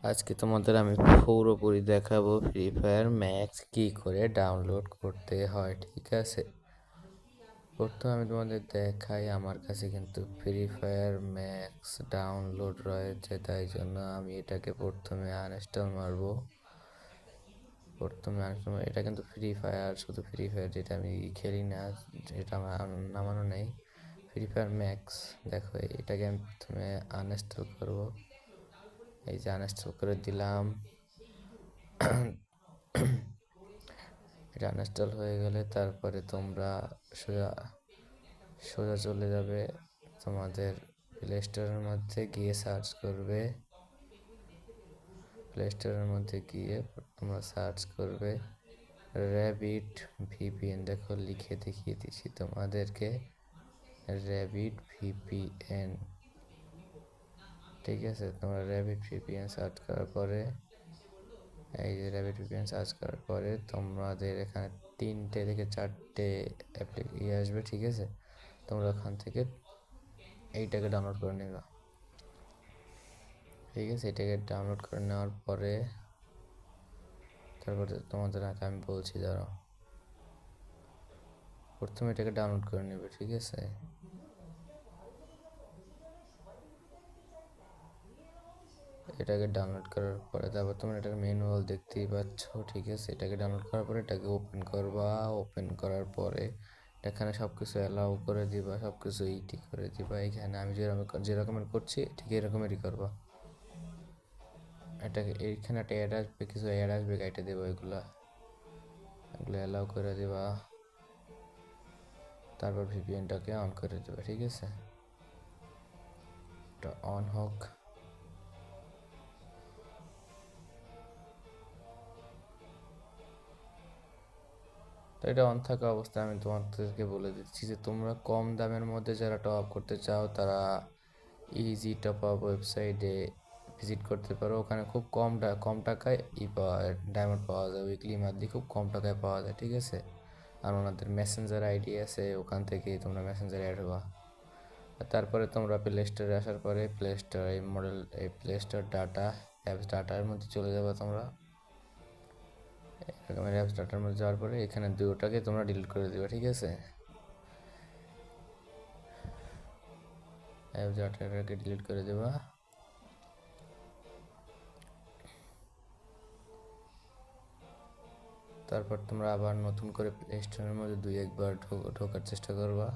আজকে তোমাদের আমি পুরোপুরি দেখাবো ফ্রি ফায়ার ম্যাক্স কি করে ডাউনলোড করতে হয়, ঠিক আছে। প্রথমে আমি তোমাদের দেখাই, আমার কাছে কিন্তু ফ্রি ফায়ার ম্যাক্স ডাউনলোড রয়েছে, তাই জন্য আমি এটাকে প্রথমে আনইনস্টল মারবো। এটা কিন্তু ফ্রি ফায়ার, শুধু ফ্রি ফায়ার যেটা আমি খেলি না, এটা আমার নামানো নেই। ফ্রি ফায়ার ম্যাক্স দেখো, এটাকে আমি প্রথমে আনইনস্টল করবো। এই যে আনইনস্টল করে দিলাম। এটা আনইনস্টল হয়ে গেলে তারপরে তোমরা সোজা সোজা চলে যাবে তোমাদের প্লে স্টোরের মধ্যে গিয়ে সার্চ করবে। প্লে স্টোরের মধ্যে গিয়ে তোমরা সার্চ করবে র্যাবিট ভিপিএন। দেখো লিখে দেখিয়ে দিচ্ছি তোমাদেরকে, র্যাবিট ভিপিএন, ঠিক আছে। তোমরা র্যাবিট ভিপিএন সার্চ করার পরে, এই যে র্যাবিট ভিপিএন সার্চ করার পরে তোমাদের এখানে 3টে থেকে 4টে আসবে, ঠিক আছে। তোমরা ওখান থেকে এইটাকে ডাউনলোড করে নেবে, ঠিক আছে। এটাকে ডাউনলোড করে নেওয়ার পরে তারপরে তোমাদের আমি বলছি, দাঁড়াও। প্রথমে এটাকে ডাউনলোড করে নেবে, ঠিক আছে। এটাকে ডাউনলোড করার পরে তারপর তোমরা এটাকে ম্যানুয়াল দেখতেই পাচ্ছ, ঠিক আছে। এটাকে ডাউনলোড করার পরে এটাকে ওপেন করবা। ওপেন করার পরে এখানে সব কিছু অ্যালাউ করে দিবা, সব কিছু ইটি করে দিবা। এখানে আমি যেরকমের করছি ঠিক এরকমেরই করবা। এটাকে এইখানে একটা অ্যাড আসবে, কিছু অ্যাড আসবে, গাইটে দেবো। এগুলো অ্যালাউ করে দেবা। তারপর ভিপিএনটাকে অন করে দেবা, ঠিক আছে। এটা অন হোক। তো এটা অন থাকা অবস্থায় আমি তোমাদেরকে বলে দিচ্ছি যে তোমরা কম দামের মধ্যে যারা টপ আপ করতে চাও তারা ইজি টপ আপ ওয়েবসাইটে ভিজিট করতে পারো। ওখানে খুব কম টাকায় ডায়মন্ড পাওয়া যায়, উইকলি মান্থলি খুব কম টাকায় পাওয়া যায়, ঠিক আছে। আর ওনাদের মেসেঞ্জার আইডি আছে, ওখান থেকেই তোমরা মেসেঞ্জারে অ্যাড হবা। তারপরে তোমরা প্লে স্টোরে আসার পরে প্লে স্টোর এই প্লে স্টোর অ্যাপস ডাটার মধ্যে চলে যাবে তোমরা। এরকমের অ্যাপস ডাটার মধ্যে যাওয়ার পরে এখানে দুটোটাকে তোমরা ডিলিট করে দেবে, ঠিক আছে। অ্যাপস ডাটাটাকে ডিলিট করে দেবা। তারপর তোমরা আবার নতুন করে প্লে স্টোরের মধ্যে 2-1 বার ঢোকার চেষ্টা করবা।